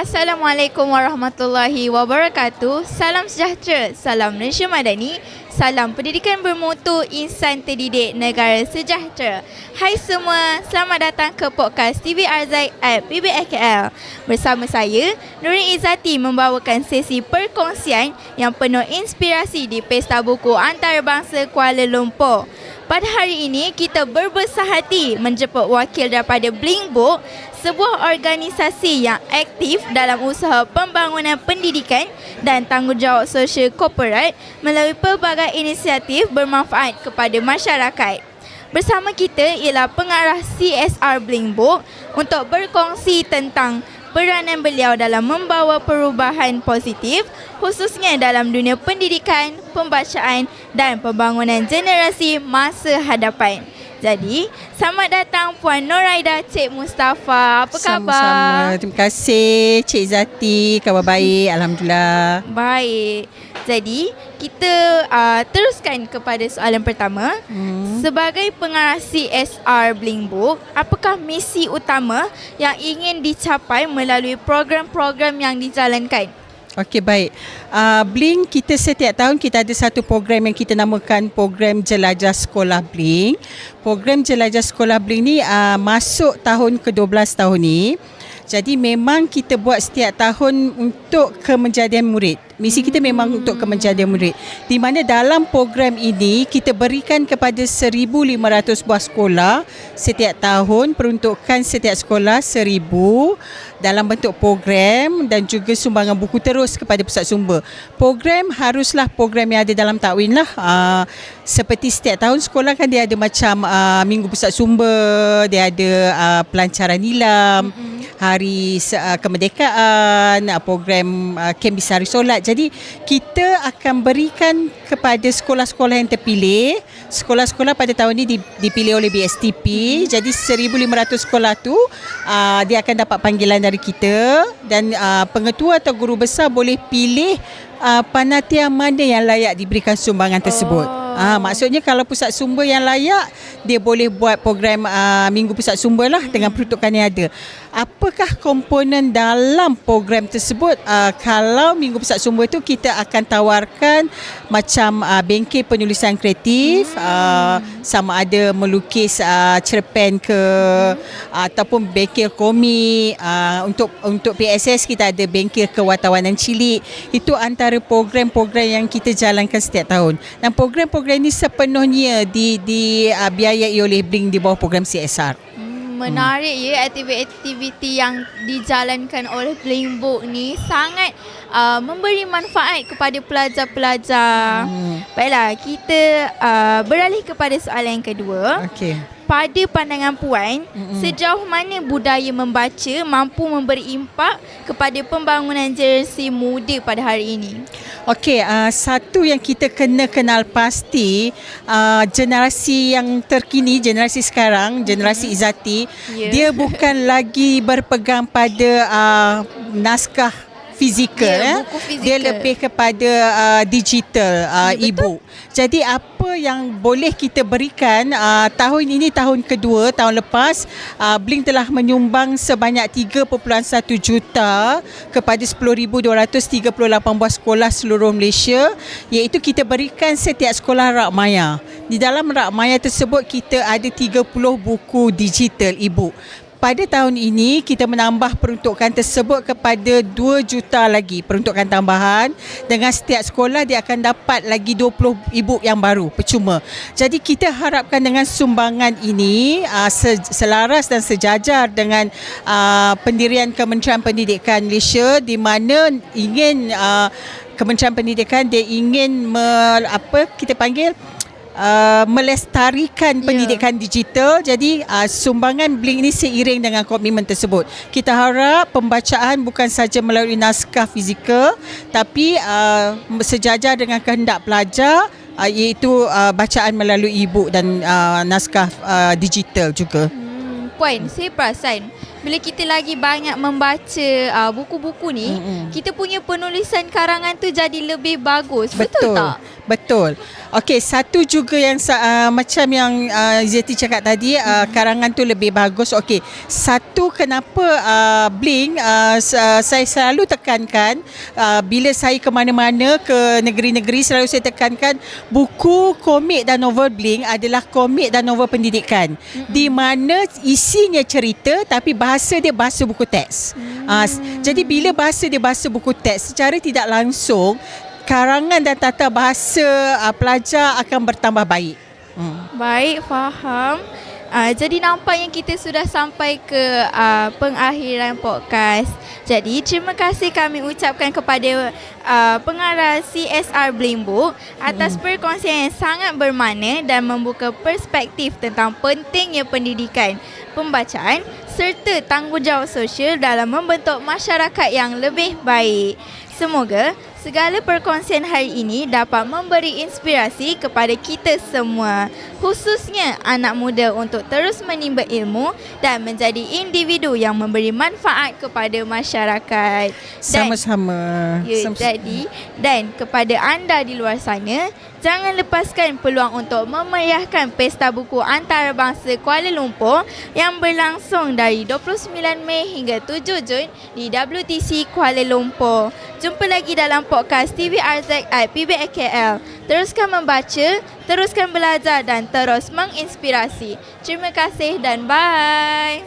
Assalamualaikum warahmatullahi wabarakatuh. Salam sejahtera, salam Malaysia Madani, salam pendidikan bermutu, insan terdidik, negara sejahtera. Hai semua, selamat datang ke podcast TV Arzai at PBKL. Bersama saya, Nurin Izzati membawakan sesi perkongsian yang penuh inspirasi di Pesta Buku Antarabangsa Kuala Lumpur. Pada hari ini, kita berbesar hati menjemput wakil daripada Bling Book, sebuah organisasi yang aktif dalam usaha pembangunan pendidikan dan tanggungjawab sosial korporat melalui pelbagai inisiatif bermanfaat kepada masyarakat. Bersama kita ialah pengarah CSR Bling Book untuk berkongsi tentang peranan beliau dalam membawa perubahan positif khususnya dalam dunia pendidikan, pembacaan dan pembangunan generasi masa hadapan. Jadi, selamat datang Puan Noraida Cik Mustafa. Apa khabar? Sama-sama. Terima kasih Cik Zati. Khabar baik, alhamdulillah. Baik. Jadi, kita teruskan kepada soalan pertama. Sebagai pengarah CSR Bling Book, apakah misi utama yang ingin dicapai melalui program-program yang dijalankan? Okey, baik. Bling, kita setiap tahun kita ada satu program yang kita namakan program Jelajah Sekolah Bling. Program Jelajah Sekolah Bling ni masuk tahun ke-12 tahun ni. Jadi memang kita buat setiap tahun untuk kemenjadian murid. Misi kita memang untuk kemenjadian murid. Di mana dalam program ini kita berikan kepada 1,500 buah sekolah setiap tahun, peruntukan setiap sekolah 1,000 dalam bentuk program dan juga sumbangan buku terus kepada pusat sumber. Program haruslah program yang ada dalam takwin lah. Seperti setiap tahun sekolah kan dia ada macam minggu pusat sumber, dia ada pelancaran nilam, hari kemerdekaan, program kem bisari solat. Jadi kita akan berikan kepada sekolah-sekolah yang terpilih. Sekolah-sekolah pada tahun ini dipilih oleh BSTP. Jadi 1,500 sekolah tu dia akan dapat panggilan dari kita dan pengetua atau guru besar boleh pilih panitia mana yang layak diberikan sumbangan tersebut. Maksudnya kalau pusat sumber yang layak, dia boleh buat program minggu pusat sumber lah dengan peruntukan yang ada. Apakah komponen dalam program tersebut? Kalau minggu pusat sumber tu kita akan tawarkan macam bengkel penulisan kreatif, sama ada melukis cerpen ke ataupun bengkel komik. Untuk PSS kita ada bengkel kewartawanan cilik. Itu antara program-program yang kita jalankan setiap tahun. Dan program-program ini sepenuhnya dibiayai oleh Bling di bawah program CSR. Menarik ya, aktiviti-aktiviti yang dijalankan oleh Bling Book ni sangat memberi manfaat kepada pelajar-pelajar. Baiklah, kita beralih kepada soalan yang kedua. Okey. Pada pandangan Puan, sejauh mana budaya membaca mampu memberi impak kepada pembangunan generasi muda pada hari ini? Okey, satu yang kita kena kenal pasti, generasi yang terkini, generasi sekarang, generasi Izzati, dia bukan lagi berpegang pada naskah fizikal, buku fizikal. Dia lebih kepada digital, e-book. Jadi apa yang boleh kita berikan tahun ini, tahun kedua, tahun lepas Bling telah menyumbang sebanyak 3.1 juta kepada 10,238 buah sekolah seluruh Malaysia, iaitu kita berikan setiap sekolah rak maya. Di dalam rak maya tersebut kita ada 30 buku digital e-book. Pada tahun ini kita menambah peruntukan tersebut kepada 2 juta lagi peruntukan tambahan. Dengan setiap sekolah dia akan dapat lagi 20 e-book yang baru percuma. Jadi kita harapkan dengan sumbangan ini selaras dan sejajar dengan pendirian Kementerian Pendidikan Malaysia, di mana ingin Kementerian Pendidikan dia ingin melestarikan pendidikan digital. Jadi sumbangan Bling ini seiring dengan komitmen tersebut. Kita harap pembacaan bukan saja melalui naskah fizikal, tapi sejajar dengan kehendak pelajar, iaitu bacaan melalui e-book dan naskah digital juga. Puan, saya perasan bila kita lagi banyak membaca buku-buku ni, kita punya penulisan karangan tu jadi lebih bagus. Betul tak? Betul. Okey, satu juga yang macam yang Zeti cakap tadi, karangan tu lebih bagus. Okey, satu kenapa Blink saya selalu tekankan bila saya ke mana-mana, ke negeri-negeri, selalu saya tekankan buku, komik dan novel Blink adalah komik dan novel pendidikan. Di mana isinya cerita tapi bahasa dia bahasa buku teks. Jadi bila bahasa dia bahasa buku teks, secara tidak langsung karangan dan tata bahasa pelajar akan bertambah baik. Baik, faham. Jadi nampaknya kita sudah sampai ke pengakhiran podcast. Jadi terima kasih kami ucapkan kepada pengarah CSR Blimbuk atas perkongsian yang sangat bermakna dan membuka perspektif tentang pentingnya pendidikan, pembacaan serta tanggungjawab sosial dalam membentuk masyarakat yang lebih baik. Semoga segala perkongsian hari ini dapat memberi inspirasi kepada kita semua, khususnya anak muda untuk terus menimba ilmu dan menjadi individu yang memberi manfaat kepada masyarakat. Sama-sama. Dan kepada anda di luar sana, jangan lepaskan peluang untuk memeriahkan Pesta Buku Antarabangsa Kuala Lumpur yang berlangsung dari 29 Mei hingga 7 Jun di WTC Kuala Lumpur. Jumpa lagi dalam podcast TVRZ at PBKL. Teruskan membaca, teruskan belajar dan terus menginspirasi. Terima kasih dan bye.